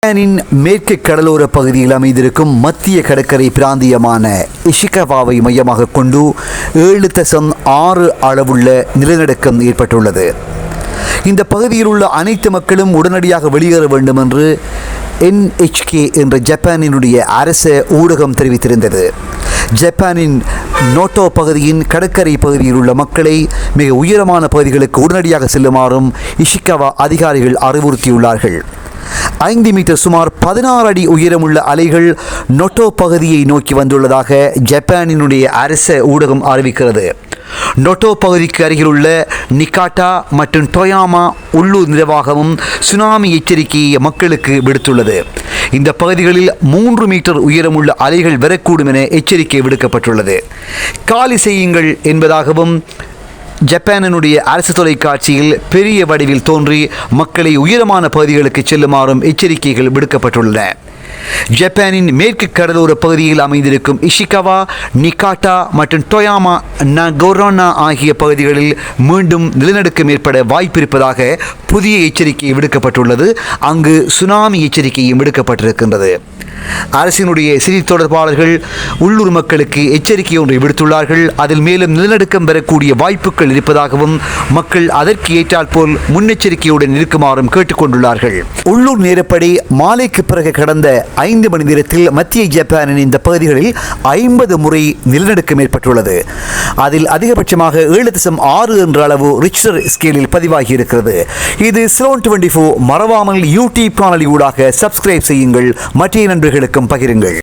ஜப்பானின் மேற்கு கடலோர பகுதியில் அமைந்திருக்கும் மத்திய கடற்கரை பிராந்தியமான இஷிகவாவை மையமாக கொண்டு 7.6 அளவுள்ள நிலநடுக்கம் ஏற்பட்டுள்ளது. இந்த பகுதியில் உள்ள அனைத்து மக்களும் உடனடியாக வெளியேற வேண்டும் என்று NHK என்ற ஜப்பானினுடைய அரச ஊடகம் தெரிவித்திருந்தது. ஜப்பானின் நோட்டோ பகுதியின் கடற்கரை பகுதியில் உள்ள மக்களை மிக உயரமான பகுதிகளுக்கு உடனடியாக செல்லுமாறும் இஷிகவா அதிகாரிகள் அறிவுறுத்தியுள்ளார்கள். 5 மீட்டர் சுமார் 16 அடி உயரமுள்ள அலைகள் நோட்டோ பகுதியை நோக்கி வந்துள்ளதாக ஜப்பானினுடைய அரச ஊடகம் அறிவிக்கிறது. நோட்டோ பகுதிக்கு அருகில் உள்ள நிகாட்டா மற்றும் டொயாமா உள்ளூர் நிர்வாகமும் சுனாமி எச்சரிக்கையை மக்களுக்கு விடுத்துள்ளது. இந்த பகுதிகளில் 3 மீட்டர் உயரமுள்ள அலைகள் வரக்கூடும் என எச்சரிக்கை விடுக்கப்பட்டுள்ளது. காலி செய்யுங்கள் என்பதாகவும் ஜப்பானினுடைய அரசு தொலைக்காட்சியில் பெரிய வடிவில் தோன்றி மக்களை உயரமான பகுதிகளுக்கு செல்லுமாறும் எச்சரிக்கைகள் விடுக்கப்பட்டுள்ளன. ஜப்பானின் மேற்கு கடலோர பகுதியில் அமைந்திருக்கும் இஷிகவா, நிகாட்டா மற்றும் டொயாமா நகோரோனா ஆகிய பகுதிகளில் மீண்டும் நிலநடுக்கம் ஏற்பட வாய்ப்பிருப்பதாக புதிய எச்சரிக்கை விடுக்கப்பட்டுள்ளது. அங்கு சுனாமி எச்சரிக்கையும் விடுக்கப்பட்டிருக்கின்றது. அரசினுடைய செய்தி தொடர்பாளர்கள் உள்ளூர் மக்களுக்கு எச்சரிக்கை ஒன்றை விடுத்துள்ளார்கள். அதில் மேலும் நிலநடுக்கம் பெறக்கூடிய வாய்ப்புகள் இருப்பதாகவும் மக்கள் அதற்கு ஏற்றால் போல் முன்னெச்சரிக்கையுடன் இருக்குமாறும் கேட்டுக்கொண்டுள்ளார்கள். உள்ளூர் நேரப்படி மாலைக்கு பிறகு கடந்த 5 மணி நேரத்தில் மத்திய ஜப்பானின் இந்த பகுதிகளில் 50 முறை நிலநடுக்கம் ஏற்பட்டுள்ளது. அதில் அதிகபட்சமாக 7.6 என்ற அளவு ரிக்டர் ஸ்கேலில் பதிவாகி இருக்கிறது. இது ஸ்லோன் 24 மறவாமல் யூடியூப் காணொலி ஊடாக சப்ஸ்கிரைப் செய்யுங்கள். மற்ற நண்பர்களுக்கும் பகிருங்கள்.